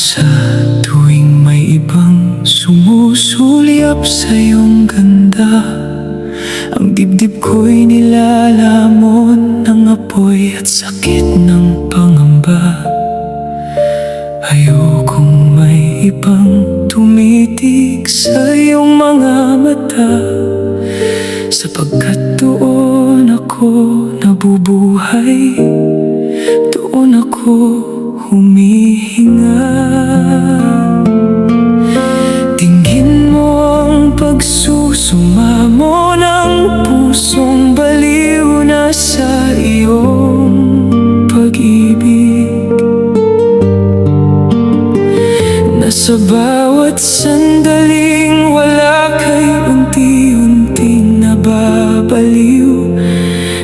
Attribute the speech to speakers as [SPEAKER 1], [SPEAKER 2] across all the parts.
[SPEAKER 1] Sa tuwing may ibang sumusulyap sa iyong ganda, ang dibdib ko'y nilalamon ng apoy at sakit ng pangamba. Ayokong may ibang tumitig sa iyong mga mata, sapagkat doon ako nabubuhay, doon ako humihinga. Tingin mo ang pagsusumamo ng pusong baliw na sa iyong pag-ibig. Nasa bawat sandaling wala kay unti-unting nababaliw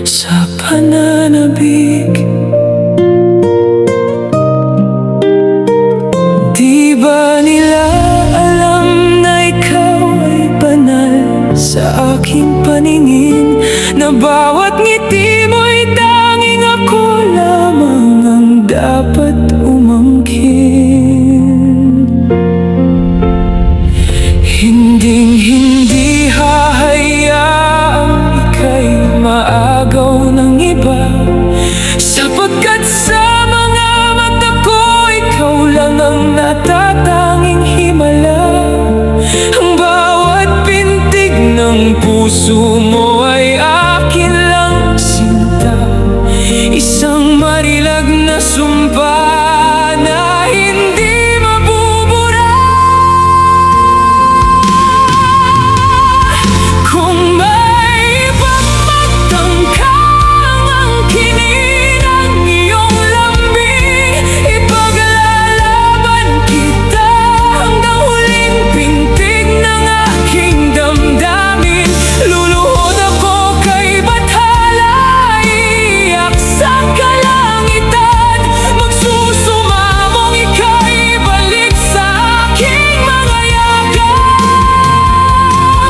[SPEAKER 1] sa pananabik. Di ba nila alam na ikaw ay banal sa aking paningin, na bawat ngiti mo'y tanging ako lamang ang dapat umangkin? Hinding-hindi hahayaang ika'y maagaw ng iba, sapagkat sa mga mata ko ikaw lang ang natatanging himala. Ang bawat pintig ng puso mo ay akin lang sinta, isang marilag na sumpa na hindi mabubura. Kung may ibang magtangkang angkinin ang iyong lambing, ipaglalaban kita hanggang huling pintig ng aking damdamin. Luluhod ako kay bathala, iiyak sa kalangitan, magsusumamong ika'y balik sa aking mga yakap.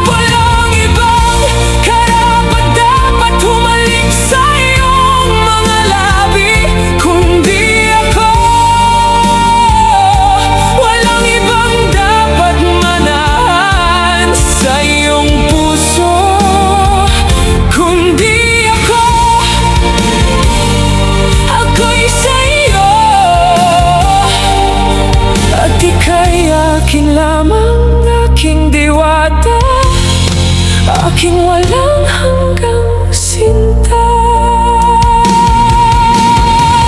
[SPEAKER 1] Walang ibang karapat-dapat humalik sa iyong mga labi kundi ako. Walang ibang dapat manahan sa iyong puso kundi ako. Ako'y sa'yo at ika'y akin lamang, aking diwata, aking walang hanggang sinta.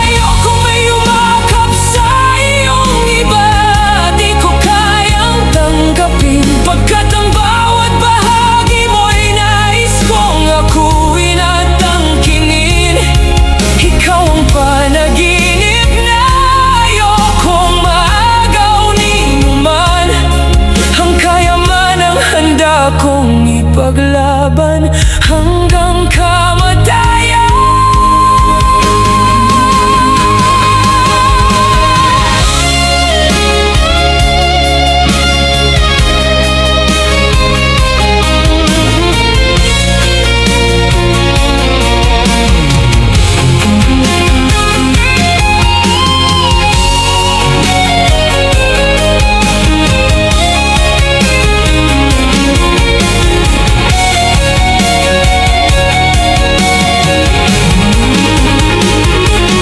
[SPEAKER 1] Ayokong may umakap sa iyong iba, di ko kayang tanggapin, pagkat ang bawat bahagi mo'y nais kong akuin at tangkingin. Ikaw ang panaginip na ayokong maagaw ni numan, ang kayamanang handa kong ipaglaban hanggang kamatayan.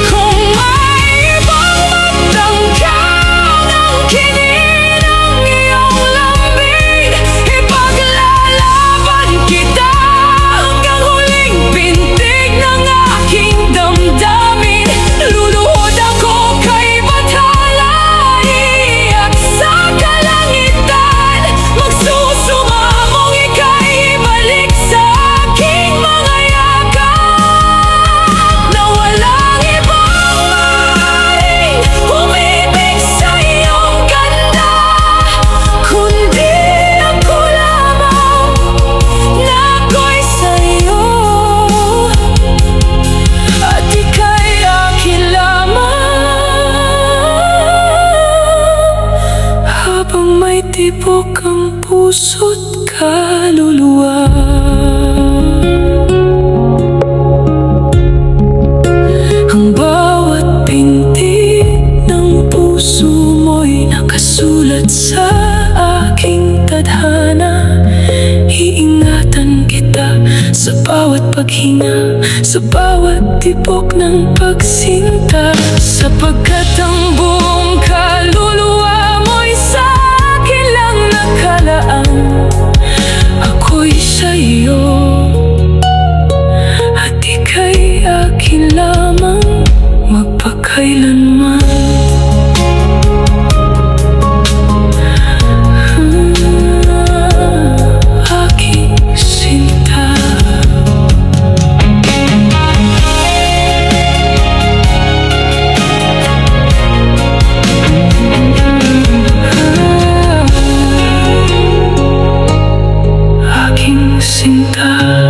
[SPEAKER 1] Kung may ibang magtangkang angkinin ang iyong lambing, ipaglalaban kita hanggang huling pintig ng aking damdamin. Luluhod ako kay bathala, iiyak sa kalangitan, magsusumamong ika'y balik sa aking mga yakap. Na walang ibang maaaring umibig sa iyong ganda kundi ako lamang, na ako'y sa'yo at ika'y akin lamang, habang may tibok ang puso't kaluluwa. Ang bawat pintig ng puso mo'y At sa aking tadhana, iingatan kita sa bawat paghinga, sa bawat tibok ng pagsinta. Sapagkat ang buong kaluluwa mo'y sa akin lang nakalaan. Ako'y sa'yo at ika'y akin lamang magpakailanman. Sinta.